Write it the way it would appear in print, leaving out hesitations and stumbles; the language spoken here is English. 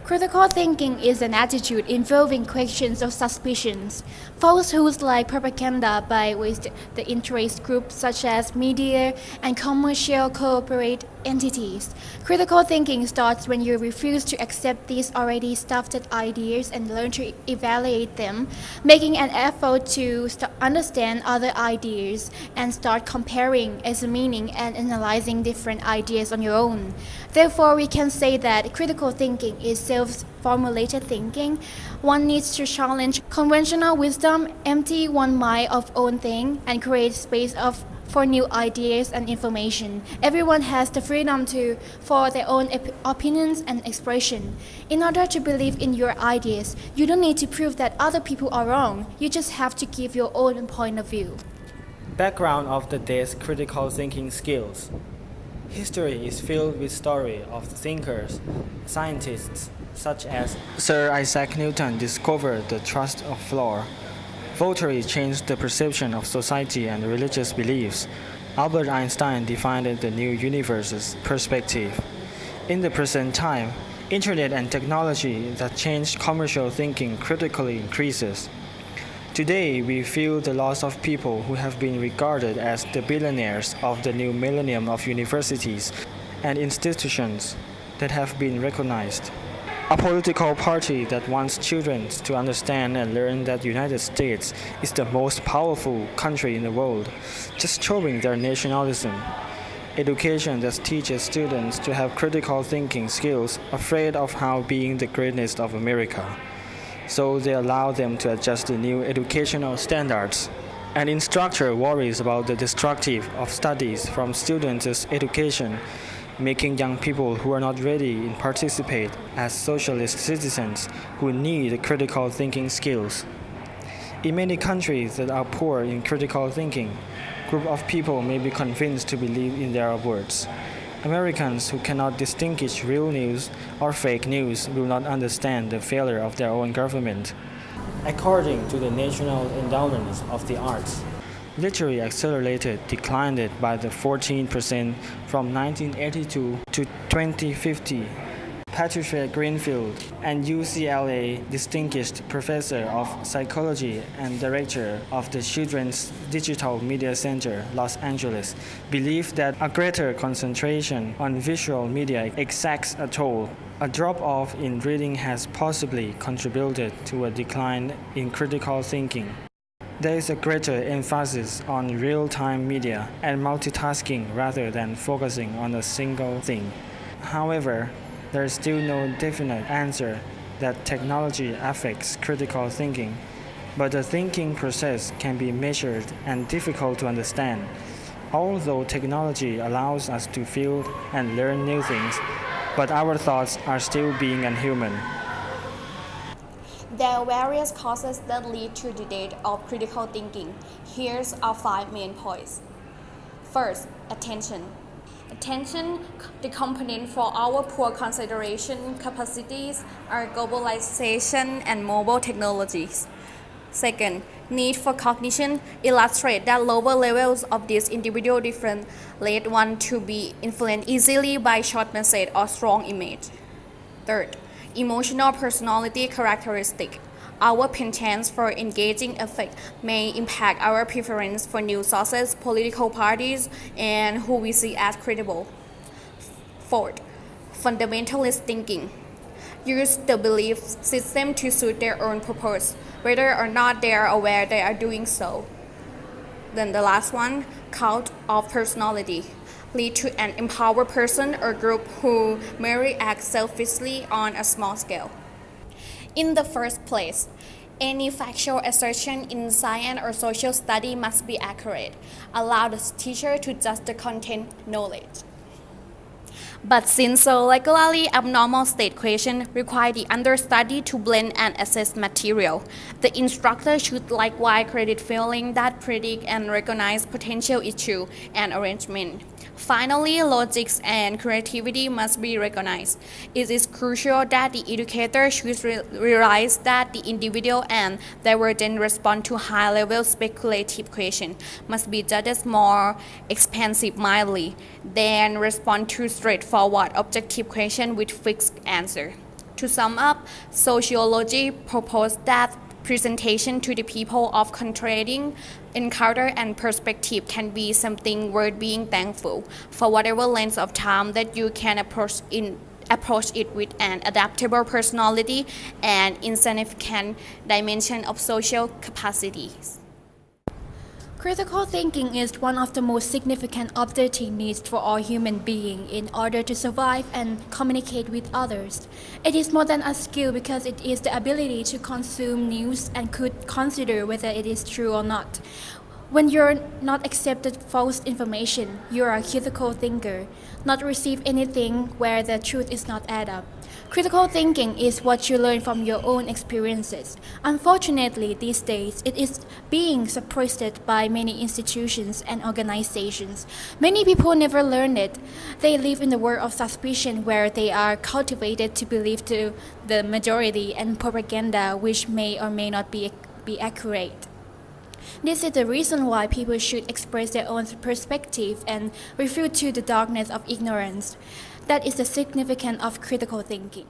Critical thinking is an attitude involving questions of suspicions. Falsehoods like propaganda by which the interest groups such as media and commercial corporate entities. Critical thinking starts when you refuse to accept these already stuffed ideas and learn to evaluate them, making an effort to understand other ideas and start comparing its meaning and analyzing different ideas on your own. Therefore, we can say that critical thinking is self-formulated thinking. One needs to challenge conventional wisdom, empty one's mind of own thing, and create space for new ideas and information. Everyone has the freedom for their own opinions and expression. In order to believe in your ideas, you don't need to prove that other people are wrong. You just have to give your own point of view. Background of the day's critical thinking skills. History is filled with stories of thinkers, scientists such as Sir Isaac Newton discovered the thrust of floor. Voltaire changed the perception of society and religious beliefs. Albert Einstein defined the new universe's perspective. In the present time, internet and technology that changed commercial thinking critically increases. Today, we feel the loss of people who have been regarded as the billionaires of the new millennium of universities and institutions that have been recognized. A political party that wants children to understand and learn that the United States is the most powerful country in the world, just showing their nationalism. Education that teaches students to have critical thinking skills, afraid of how being the greatest of America. So they allow them to adjust the new educational standards. An instructor worries about the destructive of studies from students' education, making young people who are not ready to participate as socialist citizens who need critical thinking skills. In many countries that are poor in critical thinking, group of people may be convinced to believe in their words. Americans who cannot distinguish real news or fake news will not understand the failure of their own government. According to the National Endowment of the Arts, literary accelerated declined by the 14% from 1982 to 2050. Patricia Greenfield, an UCLA distinguished professor of psychology and director of the Children's Digital Media Center, Los Angeles, believed that a greater concentration on visual media exacts a toll. A drop-off in reading has possibly contributed to a decline in critical thinking. There is a greater emphasis on real-time media and multitasking rather than focusing on a single thing. However, there is still no definite answer that technology affects critical thinking, but the thinking process can be measured and difficult to understand. Although technology allows us to feel and learn new things, but our thoughts are still being unhuman. There are various causes that lead to the death of critical thinking. Here's our 5 main points. First, attention. Attention, the component for our poor consideration capacities are globalization and mobile technologies. Second, need for cognition illustrate that lower levels of this individual different lead one to be influenced easily by short message or strong image. Third, emotional personality characteristic. Our penchant for engaging affect may impact our preference for news sources, political parties, and who we see as credible. Fourth, fundamentalist thinking. Use the belief system to suit their own purpose, whether or not they are aware they are doing so. Then the last one, cult of personality. Lead to an empowered person or group who merely act selfishly on a small scale. In the first place, any factual assertion in science or social study must be accurate. Allow the teacher to judge the content knowledge. But since a regularly abnormal state question require the understudy to blend and assess material, the instructor should likewise credit feeling that predict and recognize potential issue and arrangement. Finally, logic and creativity must be recognized. It is crucial that the educator should realize that the individual and divergent response to high-level speculative questions must be judged more expansive-mindedly than respond to straightforward objective questions with fixed answer. To sum up, sociology proposed that presentation to the people of contradicting encounter and perspective can be something worth being thankful for whatever length of time that you can approach it with an adaptable personality and insignificant dimension of social capacities. Critical thinking is one of the most significant updating needs for all human beings in order to survive and communicate with others. It is more than a skill because it is the ability to consume news and could consider whether it is true or not. When you're not accepted false information, you are a critical thinker, not receive anything where the truth is not add up. Critical thinking is what you learn from your own experiences. Unfortunately, these days, it is being suppressed by many institutions and organizations. Many people never learn it. They live in the world of suspicion where they are cultivated to believe to the majority and propaganda which may or may not be accurate. This is the reason why people should express their own perspective and refute to the darkness of ignorance. That is the significance of critical thinking.